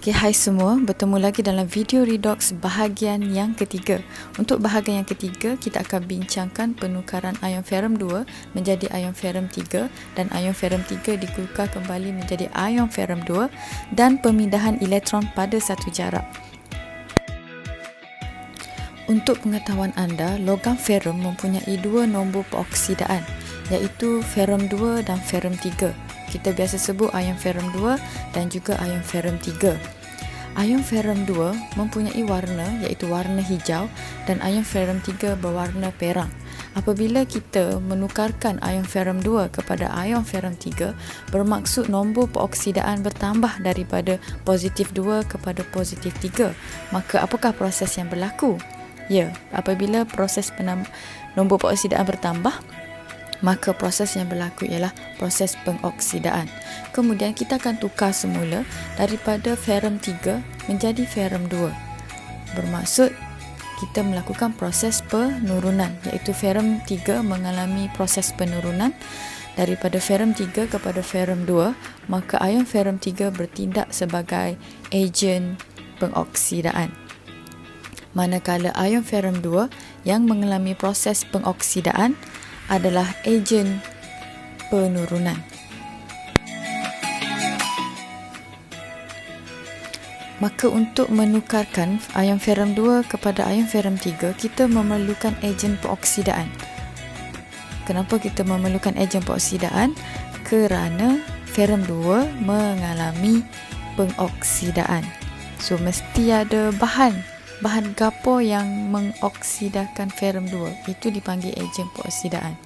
Okay, hai semua, bertemu lagi dalam video redox bahagian yang ketiga. Untuk bahagian yang ketiga, kita akan bincangkan penukaran ion ferrum 2 menjadi ion ferrum 3 dan ion ferrum 3 ditukar kembali menjadi ion ferrum 2 dan pemindahan elektron pada satu jarak. Untuk pengetahuan anda, logam ferrum mempunyai dua nombor peroksidaan, iaitu ferrum 2 dan ferrum 3. Kita biasa sebut ion ferrum 2 dan juga ion ferrum 3. Ion ferrum 2 mempunyai warna iaitu warna hijau dan ion ferrum 3 berwarna perang. Apabila kita menukarkan ion ferrum 2 kepada ion ferrum 3, bermaksud nombor peroksidaan bertambah daripada positif 2 kepada positif 3. Maka apakah proses yang berlaku? Ya, apabila proses nombor peroksidaan bertambah, maka proses yang berlaku ialah proses pengoksidaan. Kemudian kita akan tukar semula daripada ferrum 3 menjadi ferrum 2. Bermaksud kita melakukan proses penurunan, iaitu ferrum 3 mengalami proses penurunan daripada ferrum 3 kepada ferrum 2, maka ion ferrum 3 bertindak sebagai ejen pengoksidaan. Manakala ion ferrum 2 yang mengalami proses pengoksidaan adalah ejen penurunan. Maka untuk menukarkan ion ferrum 2 kepada ion ferrum 3, kita memerlukan ejen peroksidaan. Kenapa kita memerlukan ejen peroksidaan? Kerana ferrum 2 mengalami pengoksidaan. So mesti ada bahan gapo yang mengoksidakan ferrum 2, itu dipanggil ejen peroksidaan.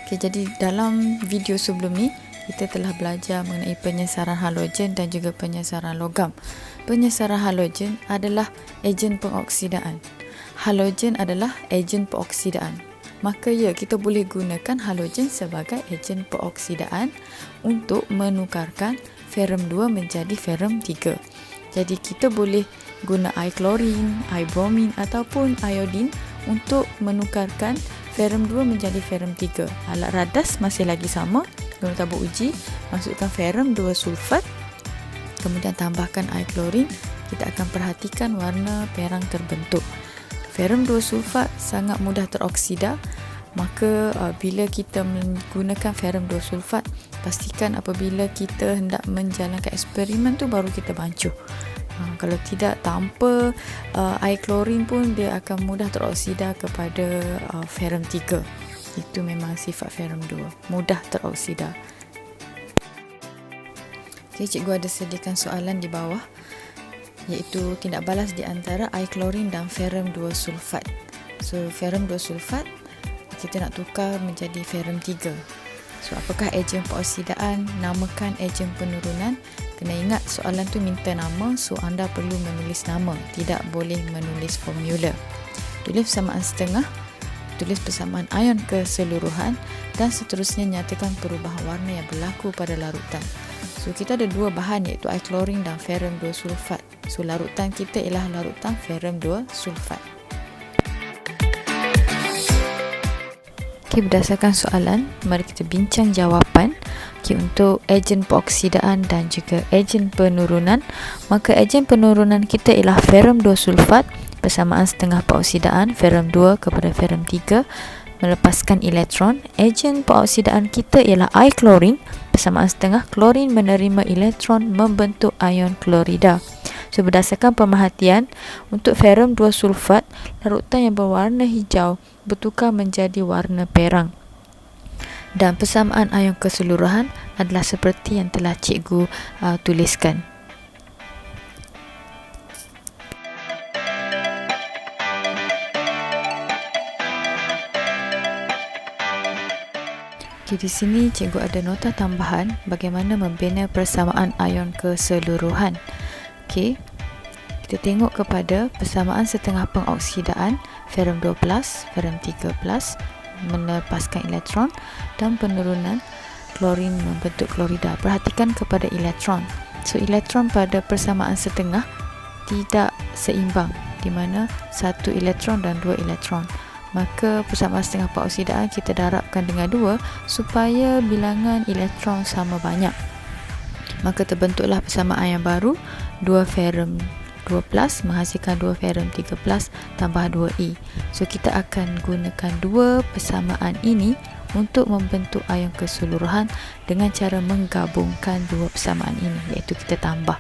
Okay, jadi dalam video sebelum ni kita telah belajar mengenai penyesaran halogen dan juga penyesaran logam. Penyesaran halogen adalah ejen pengoksidaan. Halogen adalah ejen peroksidaan. Maka ya, kita boleh gunakan halogen sebagai ejen peroksidaan untuk menukarkan ferrum 2 menjadi ferrum 3. Jadi kita boleh guna air klorin, air bromin ataupun iodin untuk menukarkan ferrum 2 menjadi ferrum 3. Alat radas masih lagi sama, guna tabung uji, masukkan ferrum 2 sulfat, kemudian tambahkan air klorin. Kita akan perhatikan warna perang terbentuk. Ferrum 2 sulfat sangat mudah teroksida, maka bila kita menggunakan ferrum 2 sulfat, pastikan apabila kita hendak menjalankan eksperimen tu baru kita bancuh. Kalau tidak, tanpa air klorin pun dia akan mudah teroksida kepada ferrum 3. Itu memang sifat ferrum 2, mudah teroksida. Okay, cikgu ada sediakan soalan di bawah, iaitu tindak balas di antara air klorin dan ferrum 2 sulfat. So ferrum 2 sulfat kita nak tukar menjadi ferrum 3. So apakah ejen peroksidaan? Namakan ejen penurunan. Kena ingat soalan tu minta nama, so anda perlu menulis nama, tidak boleh menulis formula. Tulis persamaan setengah, tulis persamaan ion keseluruhan dan seterusnya nyatakan perubahan warna yang berlaku pada larutan. So kita ada dua bahan, iaitu air klorin dan ferrum 2 sulfat. So larutan kita ialah larutan ferrum 2 sulfat. Okay, berdasarkan soalan, mari kita bincang jawapan. Okay, untuk ejen peroksidaan dan juga ejen penurunan, maka ejen penurunan kita ialah ferrum 2 sulfat persamaan setengah peroksidaan ferrum 2 kepada ferrum 3 melepaskan elektron. Ejen peroksidaan kita ialah air klorin persamaan setengah klorin menerima elektron membentuk ion klorida. So berdasarkan pemerhatian, untuk ferrum 2 sulfat, larutan yang berwarna hijau bertukar menjadi warna perang. Dan persamaan ion keseluruhan adalah seperti yang telah cikgu tuliskan. Okay, di sini cikgu ada nota tambahan bagaimana membina persamaan ion keseluruhan. Okay, kita tengok kepada persamaan setengah pengoksidaan ferrum 2+, ferrum 3+, melepaskan elektron, dan penurunan klorin membentuk klorida. Perhatikan kepada elektron. So elektron pada persamaan setengah tidak seimbang, di mana satu elektron dan dua elektron. Maka persamaan setengah peroksidaan kita darabkan dengan 2 supaya bilangan elektron sama banyak. maka terbentuklah persamaan yang baru, 2 ferrum 2 plus menghasilkan 2 ferrum 3 plus tambah 2E. So kita akan gunakan dua persamaan ini untuk membentuk ion keseluruhan dengan cara menggabungkan dua persamaan ini, iaitu kita tambah.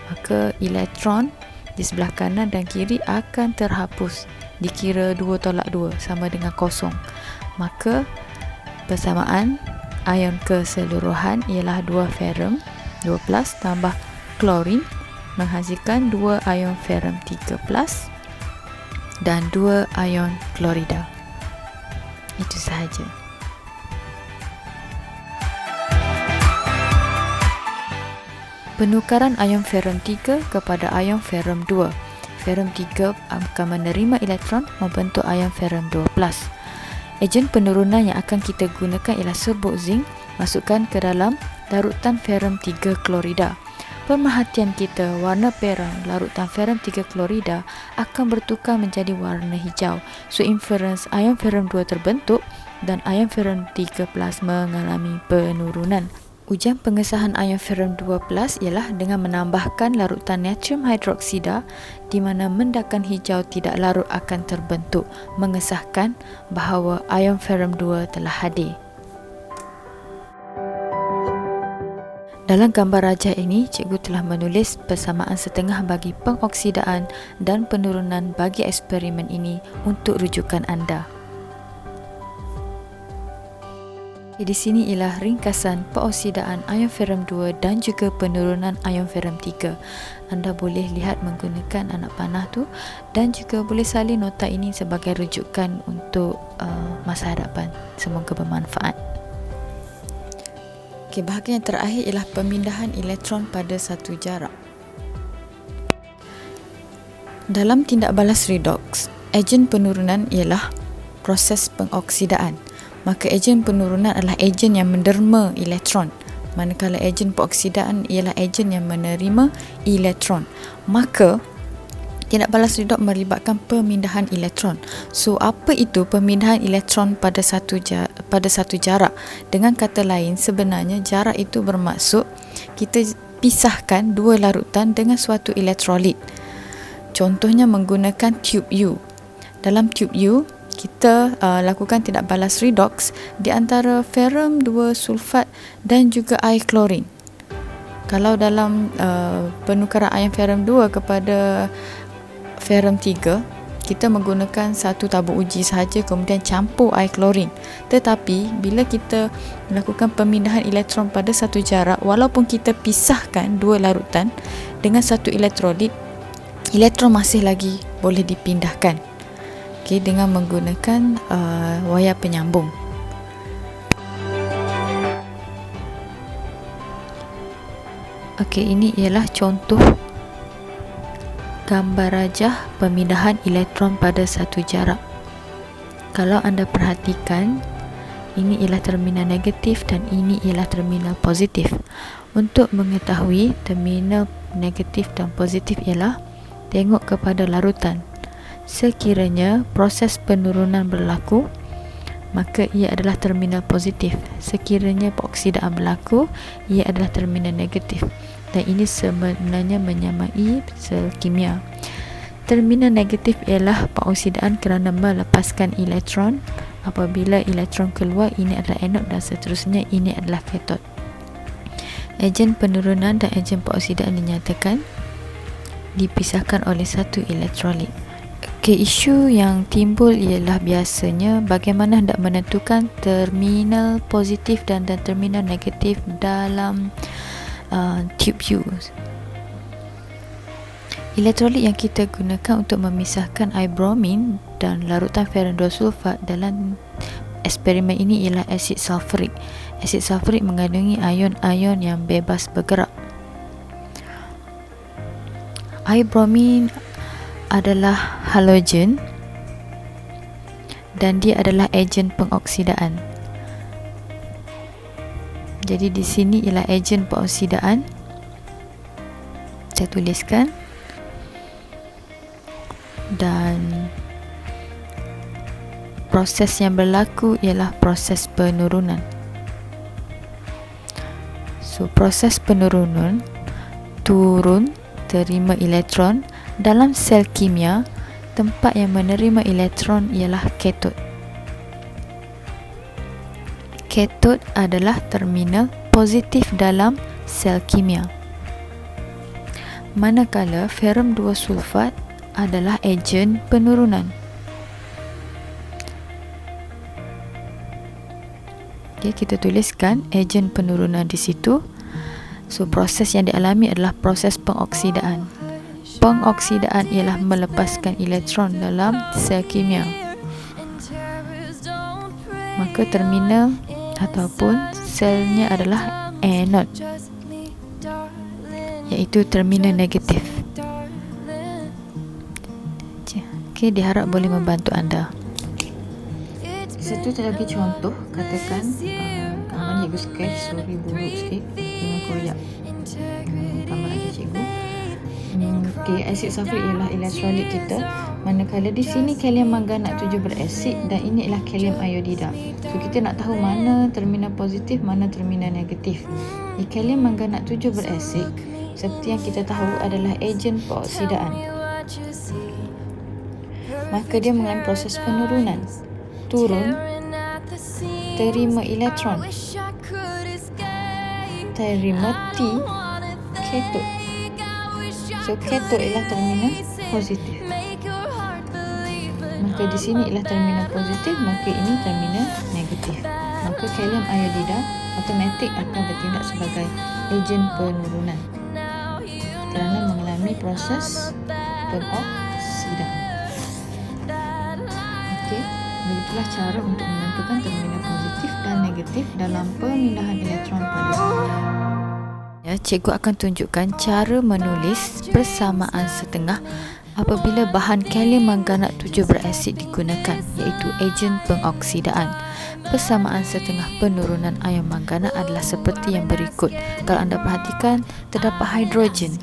Maka elektron di sebelah kanan dan kiri akan terhapus, dikira 2 tolak 2 sama dengan kosong. Maka persamaan ion keseluruhan ialah 2 ferrum 2 plus tambah klorin menghasilkan 2 ion ferrum 3 plus dan 2 ion klorida. Itu sahaja. Penukaran ion ferrum 3 kepada ion ferrum 2. Ferrum 3 akan menerima elektron membentuk ion ferrum 2 plus. Ejen penurunan yang akan kita gunakan ialah serbuk zinc, masukkan ke dalam larutan ferrum 3 klorida. Pemerhatian kita, warna perang larutan ferrum 3 klorida akan bertukar menjadi warna hijau. So inference ion ferrum 2 terbentuk dan ion ferrum 3 plus mengalami penurunan. Ujian pengesahan ion ferrum 2 plus ialah dengan menambahkan larutan natrium hidroksida di mana mendakan hijau tidak larut akan terbentuk, mengesahkan bahawa ion ferrum 2 telah hadir. Dalam gambar rajah ini, cikgu telah menulis persamaan setengah bagi pengoksidaan dan penurunan bagi eksperimen ini untuk rujukan anda. Di sini ialah ringkasan pengoksidaan ion ferrum 2 dan juga penurunan ion ferrum 3. Anda boleh lihat menggunakan anak panah tu dan juga boleh salin nota ini sebagai rujukan untuk masa hadapan. Semoga bermanfaat. Okey, bahagian yang terakhir ialah pemindahan elektron pada satu jarak. Dalam tindak balas redox, ejen penurunan ialah proses pengoksidaan. Maka ejen penurunan adalah ejen yang menderma elektron, manakala ejen pengoksidaan ialah ejen yang menerima elektron. Maka tindak balas redox melibatkan pemindahan elektron. So apa itu pemindahan elektron pada satu jarak? Dengan kata lain, sebenarnya jarak itu bermaksud kita pisahkan dua larutan dengan suatu elektrolit. Contohnya menggunakan tube U. Dalam tube U, kita lakukan tindak balas redox di antara ferrum 2 sulfat dan juga air klorin. Kalau dalam penukaran ion ferrum 2 kepada ferrum 3, kita menggunakan satu tabung uji sahaja kemudian campur air klorin. Tetapi bila kita melakukan pemindahan elektron pada satu jarak, walaupun kita pisahkan dua larutan dengan satu elektrolit, elektron masih lagi boleh dipindahkan. Okay, dengan menggunakan wayar penyambung. Okey, ini ialah contoh gambar rajah pemindahan elektron pada satu jarak. Kalau anda perhatikan, ini ialah terminal negatif dan ini ialah terminal positif. Untuk mengetahui terminal negatif dan positif ialah tengok kepada larutan. Sekiranya proses penurunan berlaku, maka ia adalah terminal positif. Sekiranya pengoksidaan berlaku, ia adalah terminal negatif. Dan ini sebenarnya menyamai sel kimia. Terminal negatif ialah pengoksidaan kerana melepaskan elektron. Apabila elektron keluar, ini adalah anod dan seterusnya, ini adalah katod. Ejen penurunan dan ejen pengoksidaan dinyatakan dipisahkan oleh satu elektrolit. Okay, isu yang timbul ialah biasanya bagaimana hendak menentukan terminal positif dan terminal negatif dalam tube U. Elektrolit yang kita gunakan untuk memisahkan air bromin dan larutan ferrum 2 sulfat dalam eksperimen ini ialah asid sulfurik. Asid sulfurik mengandungi ion-ion yang bebas bergerak. Air bromin adalah halogen dan dia adalah ejen pengoksidaan. Jadi di sini ialah ejen pengoksidaan. Saya tuliskan. Dan proses yang berlaku ialah proses penurunan. So proses penurunan turun terima elektron dalam sel kimia. Tempat yang menerima elektron ialah katod. Katod adalah terminal positif dalam sel kimia. Manakala ferum 2 sulfat adalah ejen penurunan. Okay, kita tuliskan ejen penurunan di situ. So proses yang dialami adalah proses pengoksidaan. Pengoksidaan ialah melepaskan elektron dalam sel kimia. Maka terminal ataupun selnya adalah anode, iaitu terminal negatif. Okey, diharap boleh membantu anda. Satu lagi contoh, katakan gambar cikgu sketch, sorry buruk sikit dengan koyak gambar aja cikgu. Okey, asid sulfurik ialah elektrolit kita. Manakala di sini kalium manganat 7 berasid dan ini ialah kalium iodida. So kita nak tahu mana terminal positif, mana terminal negatif. Kalium manganat 7 berasid seperti yang kita tahu adalah ejen pengoksidaan. Maka dia mengalami proses penurunan. Turun, terima elektron, terima T, katod. So katod ialah terminal positif. Maka di sini ialah terminal positif, maka ini terminal negatif. Maka kalium iodida automatik akan bertindak sebagai ejen penurunan kerana mengalami proses pengoksidaan. Okey, begitulah cara untuk menentukan terminal positif dan negatif dalam pemindahan elektron pada sel. Ya, cikgu akan tunjukkan cara menulis persamaan setengah apabila bahan kalium manganat 7 berasid digunakan, iaitu ejen pengoksidaan. Persamaan setengah penurunan ion manganat adalah seperti yang berikut. Kalau anda perhatikan, terdapat hidrogen.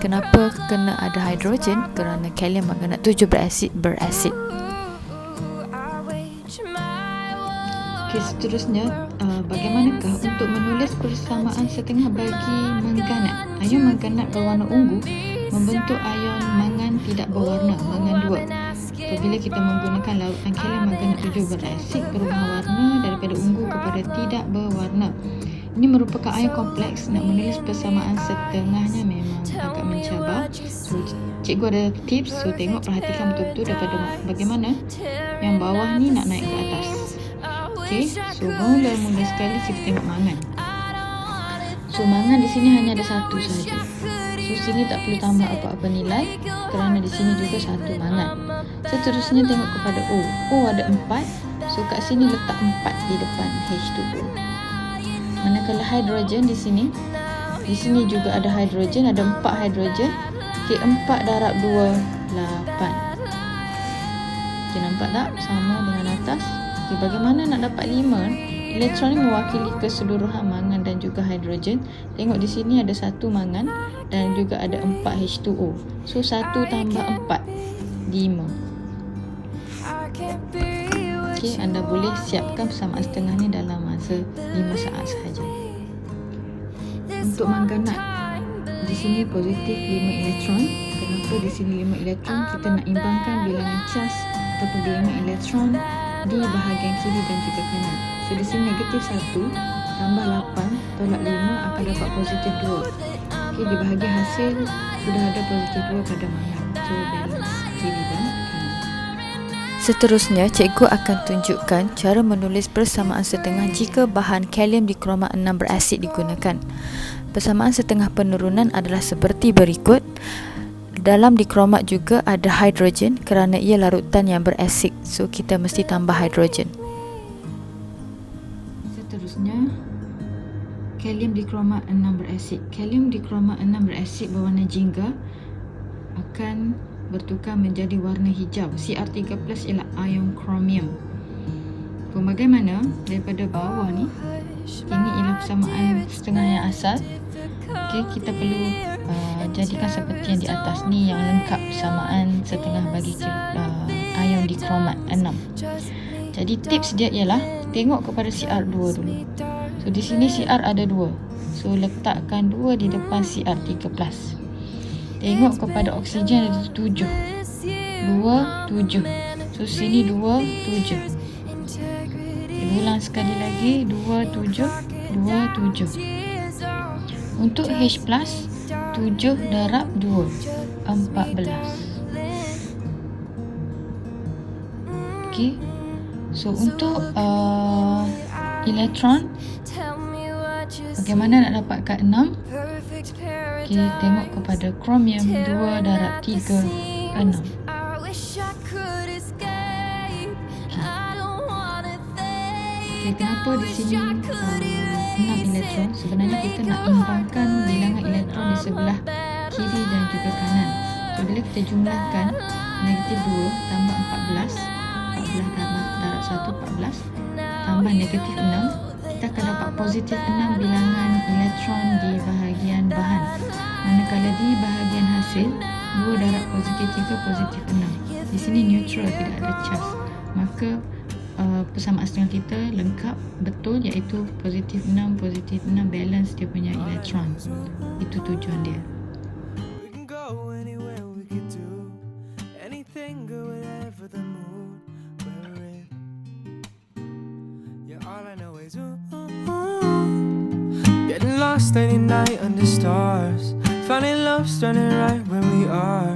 Kenapa kena ada hidrogen? Kerana kalium manganat 7 berasid. Okey, seterusnya, bagaimanakah untuk menulis persamaan setengah bagi manganat? Ion manganat berwarna ungu membentuk ion mangan tidak berwarna, mangan 2. Apabila kita menggunakan lautan kalium manganat 7 berasid, berubah warna daripada ungu kepada tidak berwarna. Ini merupakan ion kompleks. Nak menulis persamaan setengahnya memang agak mencabar. So, cikgu ada tips. So, tengok, perhatikan betul-betul daripada bagaimana yang bawah ni nak naik ke atas. Okey, so mula sekali kita tengok mangan. So mangan di sini hanya ada satu sahaja. So sini tak perlu tambah apa-apa nilai kerana di sini juga satu mangan. Seterusnya tengok kepada O. O ada 4. So kat sini letak 4 di depan H2O. Manakala hidrogen di sini juga ada hidrogen, ada 4 hidrogen. Okey, 4 darab 2, 8. Okey, nampak tak? Sama dengan atas. Okay, bagaimana nak dapat 5? Elektron ini mewakili keseluruhan mangan dan juga hidrogen. Tengok di sini ada 1 mangan dan juga ada 4 H2O. So 1 tambah 4, 5. Okey, anda boleh siapkan persamaan setengah ni dalam masa 5 saat sahaja. Untuk manganat, di sini positif 5 elektron. Kenapa di sini 5 elektron? Kita nak imbangkan bilangan cas ataupun bilangan elektron di bahagian kiri dan juga kanan. So di sini negatif 1 tambah 8 tolak 5 akan dapat positif 2. Okey, di bahagian hasil sudah ada positif 2 pada mangan. So balance kiri dan kanan. Seterusnya, cikgu akan tunjukkan cara menulis persamaan setengah jika bahan kalium dikromat 6 berasid digunakan. Persamaan setengah penurunan adalah seperti berikut. Dalam dikromat juga ada hidrogen kerana ia larutan yang berasid. So kita mesti tambah hidrogen. Seterusnya, kalium dikromat 6 berasid. Kalium dikromat 6 berasid berwarna jingga akan bertukar menjadi warna hijau. Cr3+ ialah ion kromium. Bagaimana daripada bawah ni? Ini ialah persamaan setengah yang asal. Okey, kita perlu jadikan seperti yang di atas ni yang lengkap persamaan setengah bagi ion dikromat 6. Jadi tips dia ialah tengok kepada Cr2 dulu. So di sini Cr ada 2. So letakkan 2 di depan Cr3+. Tengok kepada oksigen ada 7. 2, 7. So sini 2, 7. Ulang sekali lagi, 2, 7, 2, 7. Untuk H+, 7 darab 2, 14. Okay. So untuk elektron, bagaimana nak dapatkan 6? Kita tengok kepada kromium, 2 darab 3, 6. Okay, kenapa di sini 6 elektron? Sebenarnya kita nak imbangkan bilangan elektron di sebelah kiri dan juga kanan. So bila kita jumlahkan negatif 2 tambah 14, 14 darab 1, 14, tambah negatif 6, kita akan dapat positif 6 bilangan elektron di bahagian bahan. Manakala di bahagian hasil, 2 darab positif 3, positif 6. Di sini neutral, tidak ada charge. Maka persamaan setengah kita lengkap betul, iaitu positif 6, balance dia punya elektron. Itu tujuan dia. Getting lost any night under stars, finding love standing right where we are.